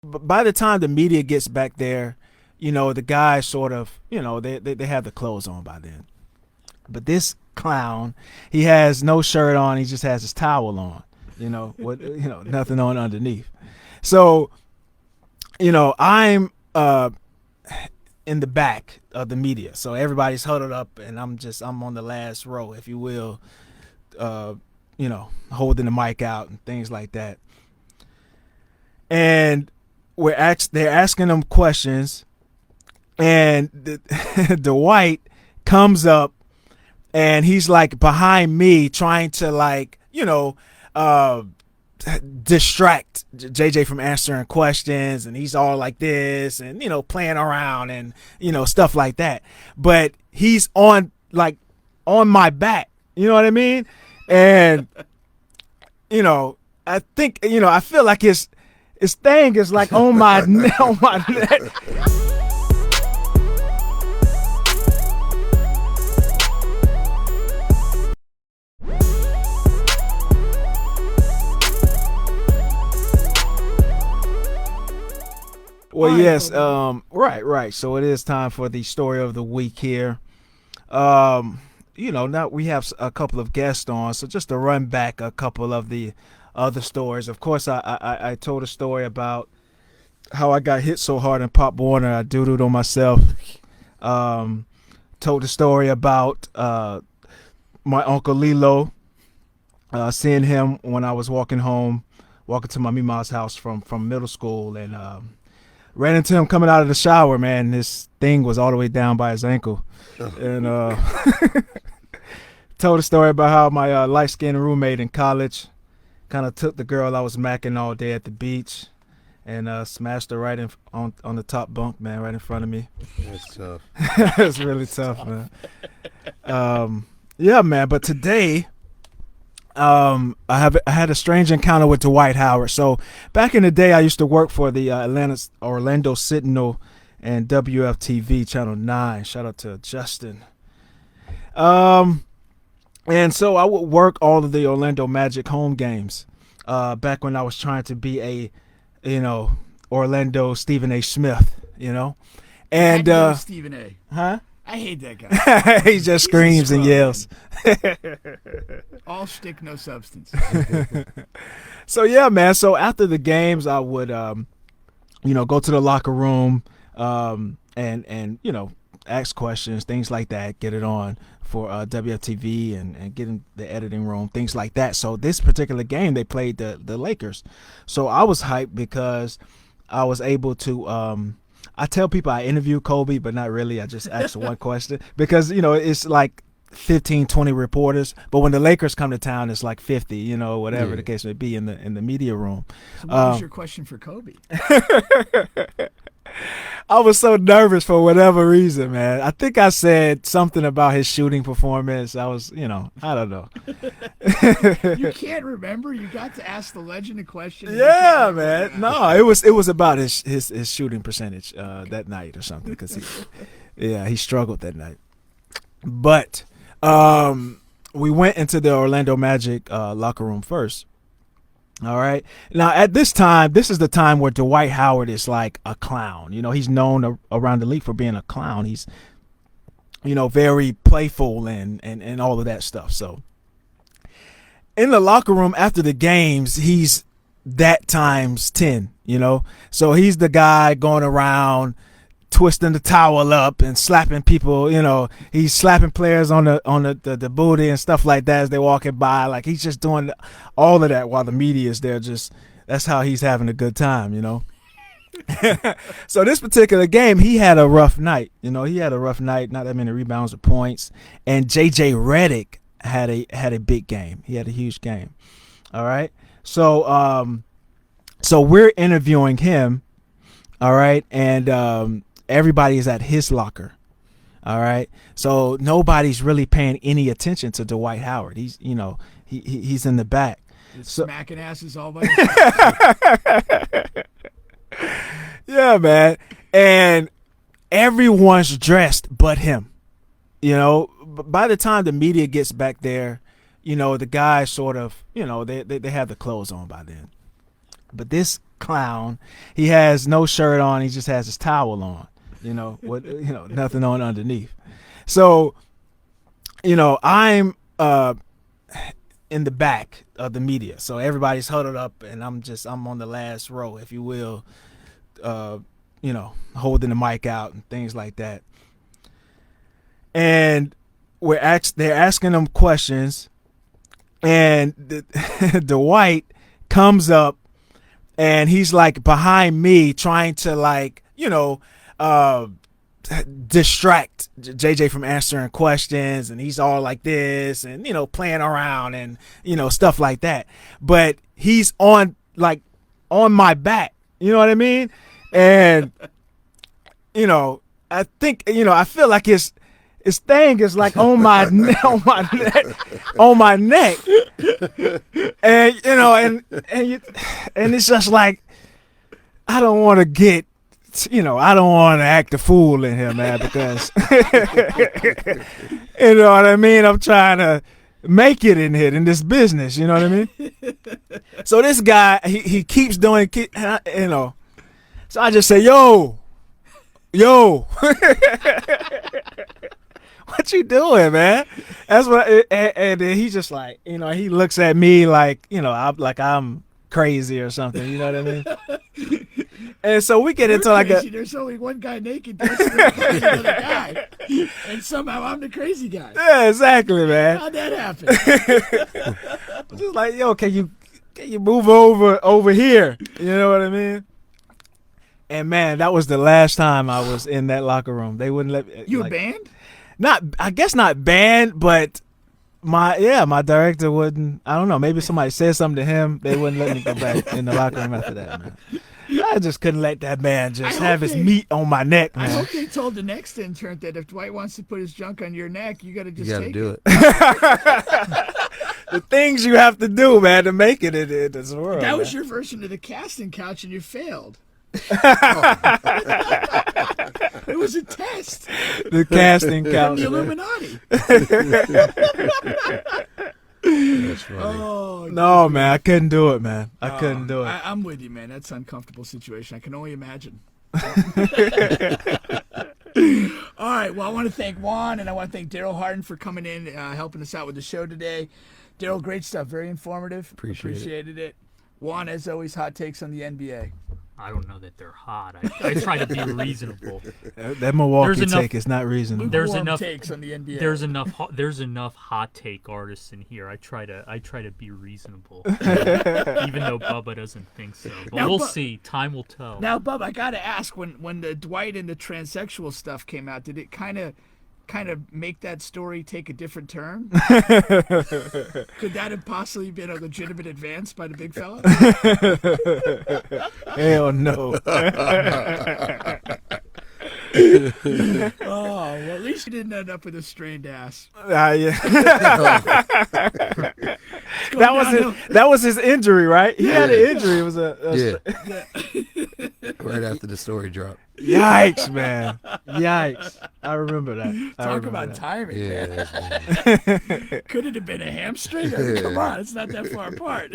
by the time the media gets back there, the guys sort of, they have the clothes on by then. But this clown, he has no shirt on. He just has his towel on. Nothing on underneath. So, I'm in the back of the media. So everybody's huddled up, and I'm on the last row, if you will. Uh, Holding the mic out and things like that. And they're asking them questions, and Dwight comes up, and he's like behind me trying to distract JJ from answering questions, and he's all like this and playing around and stuff like that. But he's on my back, you know what I mean? And I think I feel like his thing is like on my on my neck. Well, yes, right. So it is time for the story of the week here. Now we have a couple of guests on, so just to run back a couple of the other stories. Of course, I told a story about how I got hit so hard in Pop Warner I doodled on myself. Told the story about my uncle Lilo, seeing him when I was walking to my Mima's house from middle school, and ran into him coming out of the shower. Man, this thing was all the way down by his ankle. And told a story about how my light-skinned roommate in college kind of took the girl I was macking all day at the beach and smashed her right on the top bunk, man, right in front of me. That's tough. It's really tough, man. Yeah, man. But today, I had a strange encounter with Dwight Howard. So back in the day, I used to work for the Orlando Sentinel and WFTV Channel 9. Shout out to Justin. And so I would work all of the Orlando Magic home games back when I was trying to be a, Orlando Stephen A. Smith, And Stephen A. Huh? I hate that guy. He just screams and yells. All shtick, no substance. So yeah, man. So after the games, I would, go to the locker room, and ask questions, things like that, get it on for WFTV and get in the editing room, things like that. So this particular game, they played the Lakers. So I was hyped because I was able to. I tell people I interview Kobe, but not really. I just ask one question because, it's like 15, 20 reporters. But when the Lakers come to town, it's like 50, whatever the case may be in the media room. So what was your question for Kobe? I was so nervous for whatever reason, man. I think I said something about his shooting performance. I was, I don't know. You can't remember? You got to ask the legend a question. Yeah, man. No, it was about his shooting percentage that night or something, because he struggled that night. But we went into the Orlando Magic locker room first. All right. Now, at this time, this is the time where Dwight Howard is like a clown. He's known around the league for being a clown. He's, very playful and all of that stuff. So in the locker room after the games, he's that times 10, So he's the guy going around twisting the towel up and slapping people, he's slapping players on the booty and stuff like that as they're walking by. Like, he's just doing all of that while the media is there. Just, that's how he's having a good time, So this particular game, he had a rough night. He had a rough night, not that many rebounds or points. And JJ Redick had a big game. He had a huge game. All right. So we're interviewing him. All right. And everybody is at his locker. All right. So nobody's really paying any attention to Dwight Howard. He's, he's in the back. Smacking asses all by himself. Yeah, man. And everyone's dressed but him. By the time the media gets back there, the guys sort of, they have the clothes on by then. But this clown, he has no shirt on. He just has his towel on. Nothing on underneath. So, I'm in the back of the media. So everybody's huddled up, and I'm on the last row, if you will, holding the mic out and things like that. And they're asking them questions, and Dwight comes up, and he's like behind me trying to distract JJ from answering questions, and he's all like this and playing around and stuff like that, but he's on my back, you know what I mean? And I think I feel like his thing is like on my neck, and and it's just like I don't want to get I don't want to act a fool in here, man, because you know what I mean? I'm trying to make it in here in this business, you know what I mean? So this guy, he keeps doing, so I just say, yo, what you doing, man? That's what, and then he just like, he looks at me like, I'm crazy or something, you know what I mean? And so we get into there's only one guy naked dancing with another guy, and somehow I'm the crazy guy. Yeah, exactly, man. How'd that happen? Just like, yo, can you move over here? You know what I mean? And man, that was the last time I was in that locker room. They wouldn't let me. You were banned? I guess not banned, but my director wouldn't. I don't know. Maybe somebody said something to him. They wouldn't let me go back in the locker room after that, man. I just couldn't let that man just have his meat on my neck, man. I hope they told the next intern that if Dwight wants to put his junk on your neck, you got to just take do it. The things you have to do, man, to make it in this world. That was your version of the casting couch, and you failed. It was a test. The casting couch. The Illuminati. That's funny. Oh, no, man, I couldn't do it, man. I couldn't do it. I'm with you, man. That's an uncomfortable situation. I can only imagine. All right. Well, I want to thank Juan, and I want to thank Daryl Harden for coming in, helping us out with the show today. Daryl, great stuff. Very informative. Appreciated it. Juan, as always, hot takes on the NBA. I don't know that they're hot. I try to be reasonable. That Milwaukee take is not reasonable. There's enough takes on the NBA. There's enough hot take artists in here. I try to be reasonable, even though Bubba doesn't think so. But now, we'll see. Time will tell. Now, Bubba, I gotta ask: when the Dwight and the transsexual stuff came out, did it kind of make that story take a different turn? Could that have possibly been a legitimate advance by the big fella? Hell no. Oh, well, at least you didn't end up with a strained ass. Yeah. That was his injury, right? He had an injury. It was right after the story dropped. Yikes, man. Yikes. I remember that. Talk about timing. Yeah. Could it have been a hamstring? Come on, it's not that far apart.